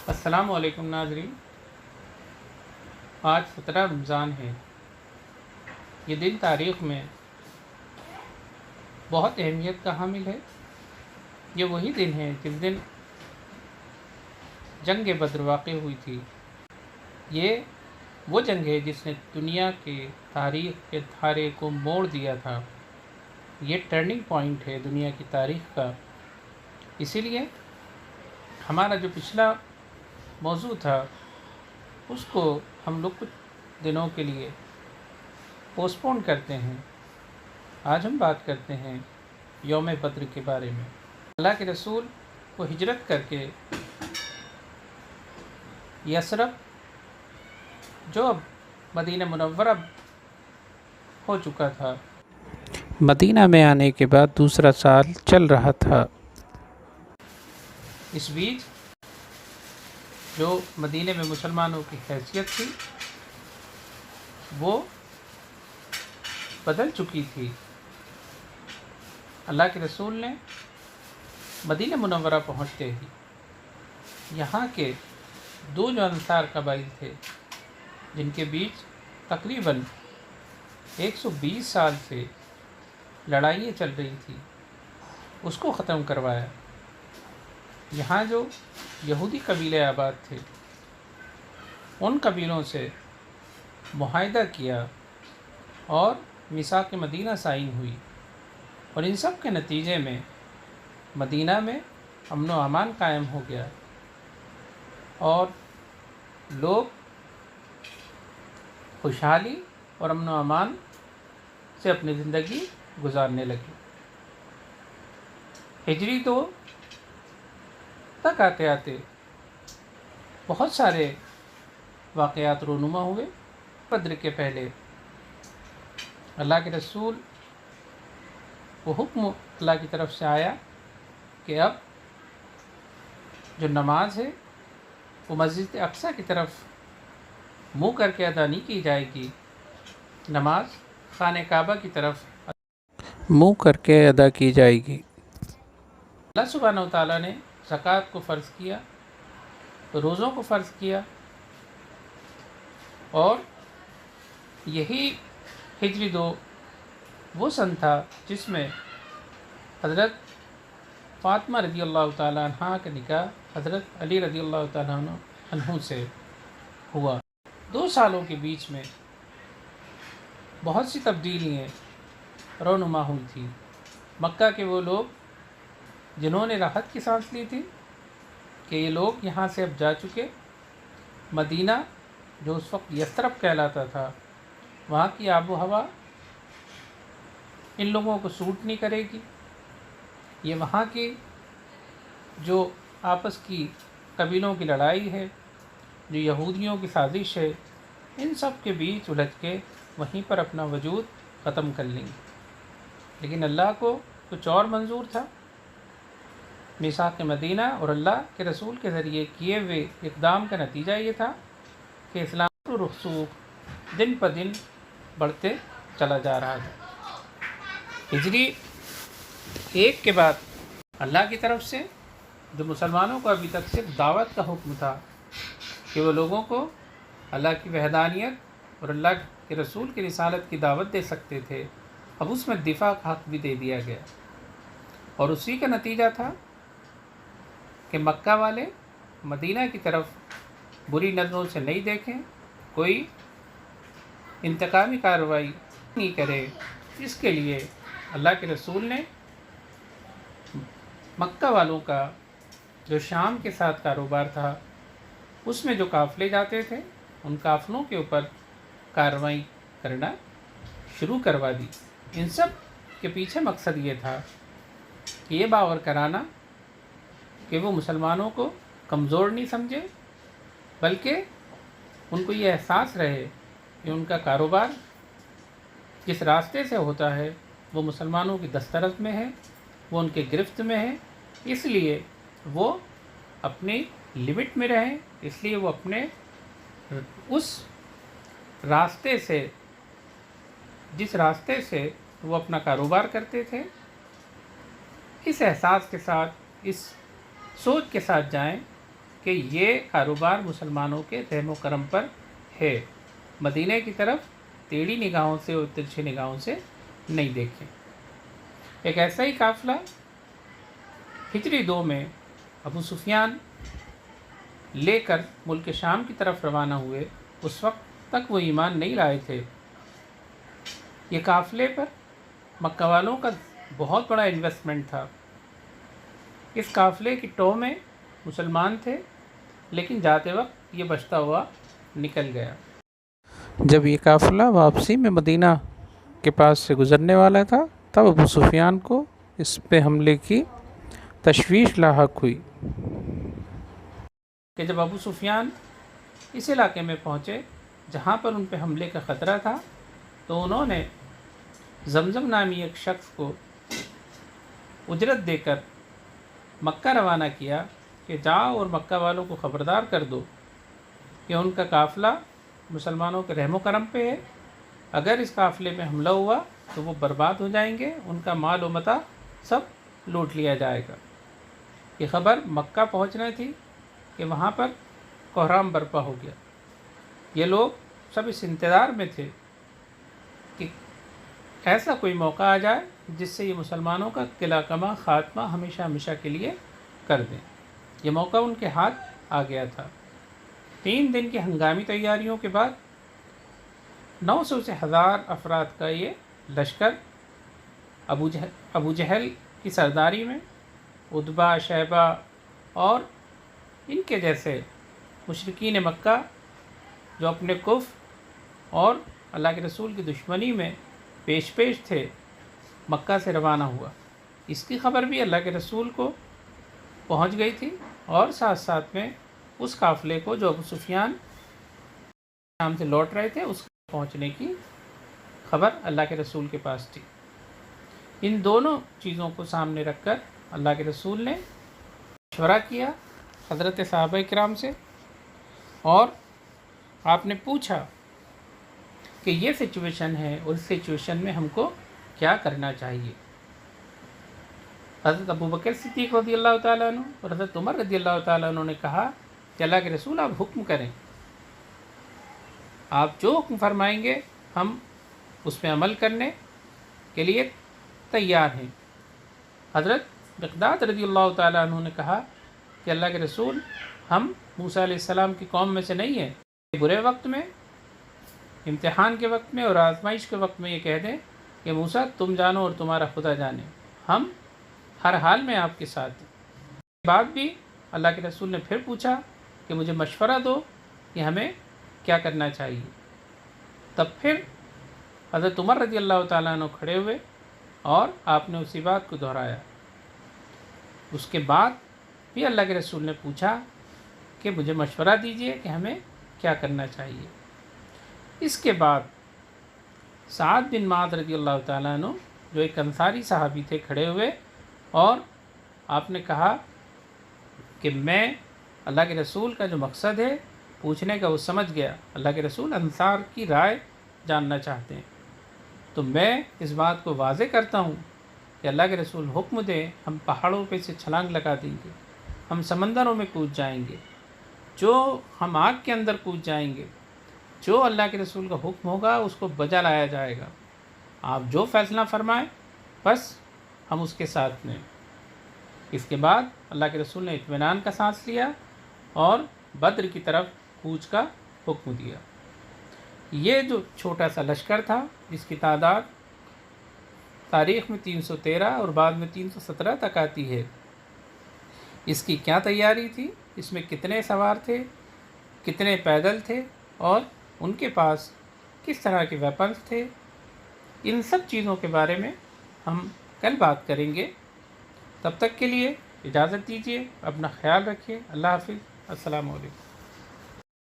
السلام علیکم ناظرین، آج 17 رمضان ہے۔ یہ دن تاریخ میں بہت اہمیت کا حامل ہے۔ یہ وہی دن ہے جس دن جنگ بدر واقع ہوئی تھی۔ یہ وہ جنگ ہے جس نے دنیا کے تاریخ کے دھارے کو موڑ دیا تھا۔ یہ ٹرننگ پوائنٹ ہے دنیا کی تاریخ کا۔ اسی لیے ہمارا جو پچھلا موضوع تھا اس کو ہم لوگ کچھ دنوں کے لیے پوسٹ پون کرتے ہیں۔ آج ہم بات کرتے ہیں یوم بدر کے بارے میں۔ اللہ کے رسول کو ہجرت کر کے یثرب، جو اب مدینہ منورہ ہو چکا تھا، مدینہ میں آنے کے بعد دوسرا سال چل رہا تھا۔ اس بیچ جو مدینہ میں مسلمانوں کی حیثیت تھی وہ بدل چکی تھی۔ اللہ کے رسول نے مدینہ منورہ پہنچتے ہی یہاں کے دو جو انصار قبائل تھے، جن کے بیچ تقریباً 120 سال سے لڑائیاں چل رہی تھی، اس کو ختم کروایا۔ یہاں جو یہودی قبیلے آباد تھے ان قبیلوں سے معاہدہ کیا اور میثاق مدینہ سائن ہوئی، اور ان سب کے نتیجے میں مدینہ میں امن و امان قائم ہو گیا اور لوگ خوشحالی اور امن و امان سے اپنی زندگی گزارنے لگے۔ ہجری 2 تک آتے آتے بہت سارے واقعات رونما ہوئے۔ بدر کے پہلے اللہ کے رسول کو حکم اللہ کی طرف سے آیا کہ اب جو نماز ہے وہ مسجد اقصی کی طرف منہ کر کے ادا نہیں کی جائے گی، نماز خانہ کعبہ کی طرف منہ کر کے ادا کی جائے گی۔ اللہ سبحانہ و تعالیٰ نے زکوٰۃ کو فرض کیا، روزوں کو فرض کیا، اور یہی ہجری 2 وہ سن تھا جس میں حضرت فاطمہ رضی اللہ تعالیٰ عنہ کا نکاح حضرت علی رضی اللہ تعالیٰ عنہ سے ہوا۔ 2 سالوں کے بیچ میں بہت سی تبدیلیاں رونما ہوئی تھی۔ مکہ کے وہ لوگ جنہوں نے راحت کی سانس لی تھی کہ یہ لوگ یہاں سے اب جا چکے، مدینہ جو اس وقت یثرب کہلاتا تھا، وہاں کی آب و ہوا ان لوگوں کو سوٹ نہیں کرے گی، یہ وہاں کی جو آپس کی قبیلوں کی لڑائی ہے، جو یہودیوں کی سازش ہے، ان سب کے بیچ الجھ کے وہیں پر اپنا وجود ختم کر لیں گے۔ لیکن اللہ کو کچھ اور منظور تھا۔ میثاق مدینہ اور اللہ کے رسول کے ذریعے کیے ہوئے اقدام کا نتیجہ یہ تھا کہ اسلام کا رسوخ دن پہ دن بڑھتے چلا جا رہا تھا۔ ہجری 1 کے بعد اللہ کی طرف سے جو مسلمانوں کو ابھی تک صرف دعوت کا حکم تھا کہ وہ لوگوں کو اللہ کی وحدانیت اور اللہ کے رسول کی رسالت کی دعوت دے سکتے تھے، اب اس میں دفاع کا حق بھی دے دیا گیا، اور اسی کا نتیجہ تھا کہ مکہ والے مدینہ کی طرف بری نظروں سے نہیں دیکھیں، کوئی انتقامی کارروائی نہیں کرے۔ اس کے لیے اللہ کے رسول نے مکہ والوں کا جو شام کے ساتھ کاروبار تھا اس میں جو قافلے جاتے تھے ان قافلوں کے اوپر کارروائی کرنا شروع کروا دی۔ ان سب کے پیچھے مقصد یہ تھا کہ یہ باور کرانا کہ وہ مسلمانوں کو کمزور نہیں سمجھے، بلکہ ان کو یہ احساس رہے کہ ان کا کاروبار جس راستے سے ہوتا ہے وہ مسلمانوں کی دسترس میں ہے، وہ ان کے گرفت میں ہے، اس لیے وہ اپنی لمٹ میں رہیں، اس لیے وہ اپنے اس راستے سے، جس راستے سے وہ اپنا کاروبار کرتے تھے، اس احساس کے ساتھ، اس سوچ کے ساتھ جائیں کہ یہ کاروبار مسلمانوں کے رحم و کرم پر ہے، مدینہ کی طرف ٹیڑھی نگاہوں سے اور ترچھی نگاہوں سے نہیں دیکھیں۔ ایک ایسا ہی قافلہ ہجری 2 میں ابو سفیان لے کر ملک شام کی طرف روانہ ہوئے۔ اس وقت تک وہ ایمان نہیں لائے تھے۔ یہ قافلے پر مکہ والوں کا بہت بڑا انویسٹمنٹ تھا۔ اس قافلے کی ٹو میں مسلمان تھے، لیکن جاتے وقت یہ بچتا ہوا نکل گیا۔ جب یہ قافلہ واپسی میں مدینہ کے پاس سے گزرنے والا تھا، تب ابو سفیان کو اس پہ حملے کی تشویش لاحق ہوئی کہ جب ابو سفیان اس علاقے میں پہنچے جہاں پر ان پہ حملے کا خطرہ تھا، تو انہوں نے زمزم نامی ایک شخص کو اجرت دے کر مکہ روانہ کیا کہ جاؤ اور مکہ والوں کو خبردار کر دو کہ ان کا قافلہ مسلمانوں کے رحم و کرم پہ ہے، اگر اس قافلے میں حملہ ہوا تو وہ برباد ہو جائیں گے، ان کا مال و متاع سب لوٹ لیا جائے گا۔ یہ خبر مکہ پہنچنا تھی کہ وہاں پر کوحرام برپا ہو گیا۔ یہ لوگ سب اس انتظار میں تھے کہ ایسا کوئی موقع آ جائے جس سے یہ مسلمانوں کا قلعہ کما خاتمہ ہمیشہ ہمیشہ کے لیے کر دیں۔ یہ موقع ان کے ہاتھ آ گیا تھا۔ 3 دن کی ہنگامی تیاریوں کے بعد 900 سے 1000 افراد کا یہ لشکر ابو جہل کی سرداری میں عتبہ، شیبہ اور ان کے جیسے مشرکین مکہ جو اپنے کفر اور اللہ کے رسول کی دشمنی میں پیش تھے، مکہ سے روانہ ہوا۔ اس کی خبر بھی اللہ کے رسول کو پہنچ گئی تھی، اور ساتھ ساتھ میں اس قافلے کو جو ابو سفیان شام سے لوٹ رہے تھے اس کے پہنچنے کی خبر اللہ کے رسول کے پاس تھی۔ ان دونوں چیزوں کو سامنے رکھ کر اللہ کے رسول نے مشورہ کیا حضرت صحابہ کرام سے، اور آپ نے پوچھا کہ یہ سچویشن ہے اور اس سچویشن میں ہم کو کیا کرنا چاہیے۔ حضرت ابو بکر صدیق رضی اللہ تعالیٰ عنہ اور حضرت عمر رضی اللہ تعالیٰ عنہ نے کہا کہ اللہ کے رسول آپ حکم کریں، آپ جو حکم فرمائیں گے ہم اس پہ عمل کرنے کے لیے تیار ہیں۔ حضرت مقداد رضی اللہ تعالیٰ عنہ نے کہا کہ اللہ کے رسول ہم موسیٰ علیہ السلام کی قوم میں سے نہیں ہیں، برے وقت میں، امتحان کے وقت میں اور آزمائش کے وقت میں یہ کہہ دیں کہ موسیٰ تم جانو اور تمہارا خدا جانے، ہم ہر حال میں آپ کے ساتھ ہیں۔ اس کے بعد بھی اللہ کے رسول نے پھر پوچھا کہ مجھے مشورہ دو کہ ہمیں کیا کرنا چاہیے۔ تب پھر حضرت عمر رضی اللہ تعالیٰ عنہ کھڑے ہوئے اور آپ نے اسی بات کو دہرایا۔ اس کے بعد بھی اللہ کے رسول نے پوچھا کہ مجھے مشورہ دیجئے کہ ہمیں کیا کرنا چاہیے۔ اس کے بعد سعد بن معاذ رضی اللہ تعالیٰ عنہ جو ایک انصاری صحابی تھے کھڑے ہوئے، اور آپ نے کہا کہ میں اللہ کے رسول کا جو مقصد ہے پوچھنے کا وہ سمجھ گیا، اللہ کے رسول انصار کی رائے جاننا چاہتے ہیں، تو میں اس بات کو واضح کرتا ہوں کہ اللہ کے رسول حکم دیں ہم پہاڑوں پہ سے چھلانگ لگا دیں گے، ہم سمندروں میں کود جائیں گے، جو ہم آگ کے اندر کود جائیں گے، جو اللہ کے رسول کا حکم ہوگا اس کو بجا لایا جائے گا، آپ جو فیصلہ فرمائیں بس ہم اس کے ساتھ میں۔ اس کے بعد اللہ کے رسول نے اطمینان کا سانس لیا اور بدر کی طرف کوچ کا حکم دیا۔ یہ جو چھوٹا سا لشکر تھا جس کی تعداد تاریخ میں 313 اور بعد میں 317 تک آتی ہے، اس کی کیا تیاری تھی، اس میں کتنے سوار تھے، کتنے پیدل تھے، اور ان کے پاس کس طرح کے ویپنز تھے، ان سب چیزوں کے بارے میں ہم کل بات کریں گے۔ تب تک کے لیے اجازت دیجیے، اپنا خیال رکھیے، اللہ حافظ، السلام علیکم۔